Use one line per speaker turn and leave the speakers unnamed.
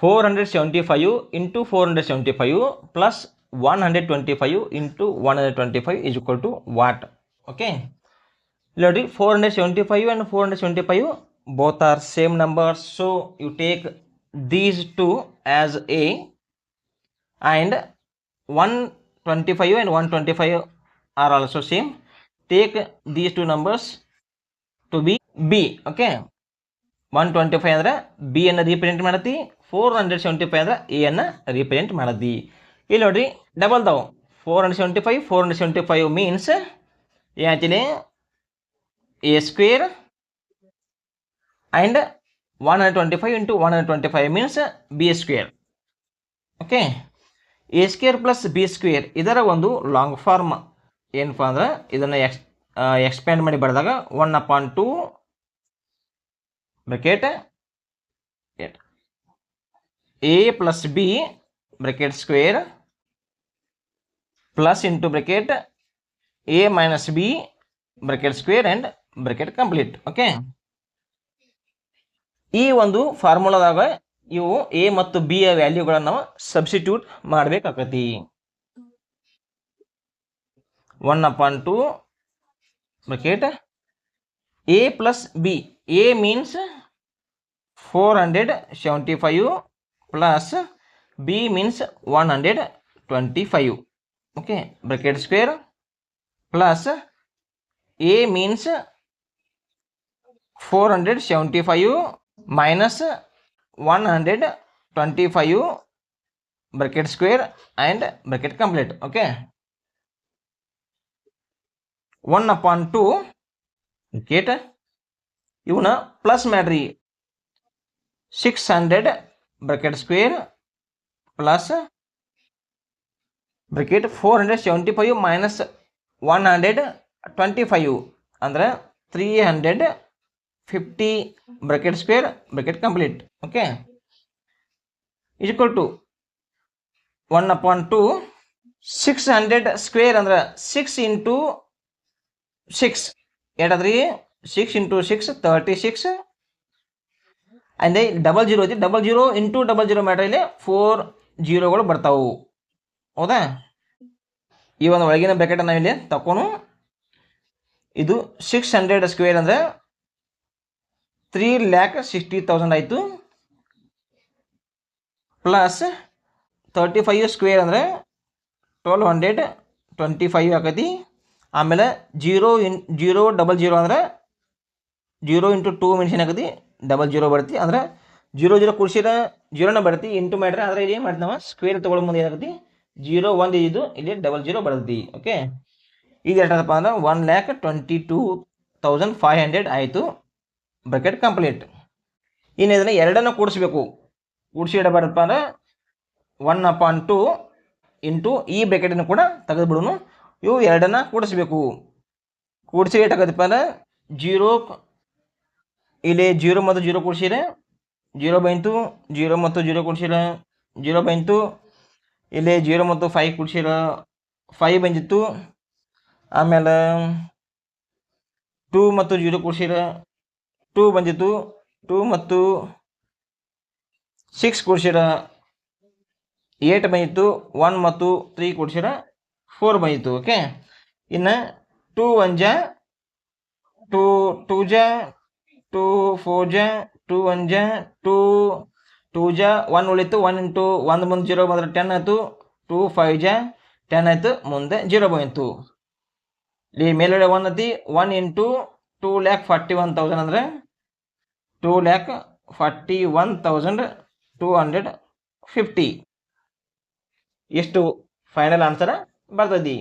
475 into 475 plus 125 into 125 is equal to what? Okay. Already 475 and 475 both are same numbers, so you take these two as A, and 125 and 125 are also same. Take these two numbers to be B. Okay. 125 ಅಂದ್ರೆ B ಅನ್ನು represent ಮಾಡತಿ, 475 ಅಂದ್ರೆ A ಅನ್ನು represent ಮಾಡತಿ. ಇಲ್ಲಿ ನೋಡ್ರಿ double ದವು 475 means ಏನಾಯ್ತಿದೆ A square and 125 into 125 means B square. Okay. A square plus B square ಇದರ ಒಂದು ಲಾಂಗ್ ಫಾರ್ಮ್ ಏನಪ್ಪ ಅಂದ್ರೆ ಇದನ್ನು ಎಕ್ಸ್ಪ್ಯಾಂಡ್ ಮಾಡಿ ಬರೆದಾಗ 1/2 bracket A plus B bracket square plus into bracket A minus B bracket square and bracket complete. Okay. ಈ ಒಂದು ಫಾರ್ಮುಲಾದಾಗ ಇವು A ಮತ್ತು B ಯ ವ್ಯಾಲ್ಯೂಗಳನ್ನು ನಾವು substitute ಮಾಡಬೇಕಾಗತಿ. 1/2 bracket A plus B. A means 475 plus B means 125. Okay. Bracket square plus A means 475 minus 125 bracket square and bracket complete. Okay. 1/2 bracket ಇವನ್ನ plus ಮಾಡ್ರಿ 600 bracket square plus bracket 475 minus 125 ಅಂದ್ರೆ 350 bracket square bracket complete. Okay. Is equal to 1/2 600 square ಅಂದ್ರೆ 6 into 6 ಏಟಾದ್ರಿ 6 into 6 36 ಅಂದ್ರೆ double zero ಐತಿ, double zero into double zero ಮಾಡ್ರೆ ಇಲ್ಲಿ 4 ಜೀರೋಗಳು ಬರ್ತಾವು. ಹೌದಾ? ಈ ಒಂದು ಒಳಗಿನ ಬ್ರಾಕೆಟ್ ನಾವಿಲ್ಲಿ ತಕೊಂಡು ಇದು 600 ಸ್ಕ್ವೇರ್ ಅಂದ್ರೆ 3,60,000 ಆಯಿತು, ಪ್ಲಸ್ 35 ಸ್ಕ್ವೇರ್ ಅಂದರೆ 1,225 ಆಕತಿ. ಆಮೇಲೆ 0 ಅಂದರೆ 0 into 2 ಮೆನ್ಷನ್ ಆಗತಿ, ಡಬಲ್ ಜೀರೋ ಬರ್ತಿ ಅಂದ್ರೆ 0 ಕೂಡಿಸಿರ 0ನ ಬರ್ತಿ, ಇಂಟು ಮಾಡ್ರೆ ಆದರೆ ಇಲ್ಲಿ ಮಾಡಿ ನಾವು ಸ್ಕ್ವೇರ್ ತೊಗೊಳ್ಳೋ ಮುಂದೆ ಏನಾಗತಿ 0 1 ಇದು ಇಲ್ಲಿ ಡಬಲ್ ಜೀರೋ ಬರ್ತೈತಿ. ಓಕೆ. ಇದು ಎಷ್ಟಪ್ಪ ಅಂದ್ರೆ 1,22,500 ಆಯಿತು. Bracket complete. ಇನ್ನು ಇದನ್ನು ಎರಡನ್ನು ಕೂಡಿಸ್ಬೇಕು. ಕೂಡಿಸಿ ಇಡ ಬರಪ್ಪ ಅಂದ್ರೆ 1/2 ಇಂಟು ಈ ಬ್ರಾಕೆಟನ್ನು ಕೂಡ ತೆಗೆದುಬಿಡೋನು. ಇವು ಎರಡನ್ನು ಕೂಡಿಸ್ಬೇಕು. ಕೂಡಿಸಿ ಏಟಾಗತ್ತಪ್ಪ ಅಂದ್ರೆ 0 ಇಲ್ಲಿ 0 ಮತ್ತು 0 ಕೂಡಿಸಿರೆ 0 ಬಂತು, 0 ಮತ್ತು 0 ಕೂಡಿಸಿರ 0 ಬಂತು, ಇಲ್ಲಿ 0 ಮತ್ತು 5 ಕೂಡಿಸಿರ 5 ಬಂದಿತ್ತು. ಆಮೇಲೆ 2 ಮತ್ತು 0 ಕೂಡಿಸಿರ 2 ಬಂದಿತ್ತು, 2 ಮತ್ತು 6 ಕೂಡಿಸಿರ 8 ಬಂದಿತ್ತು, 1 ಮತ್ತು 3 ಕೂಡಿಸಿರ 4 ಬಂದಿತ್ತು. ಓಕೆ. ಇನ್ನು 2 1 ಜಾ 2 2 ಜಾ 2 4 ಜಾ 2 1 ಜಾ 2 2 ಜಾ 1 ಉಳಿತು, 1 ಇಂಟು 1 ಮುಂದೆ 0 ಬಂದರೆ 10 ಆಯಿತು, 2 5 ಜಾ 10 ಆಯಿತು, ಮುಂದೆ 0 ಬಂತು. ಇಲ್ಲಿ ಮೇಲ್ಗಡೆ 1 ಐತಿ, 1 ಇಂಟು 2,41,000 ಅಂದರೆ 2,41,250 ಎಷ್ಟು ಫೈನಲ್ ಆನ್ಸರ್ ಬರ್ತದೆ.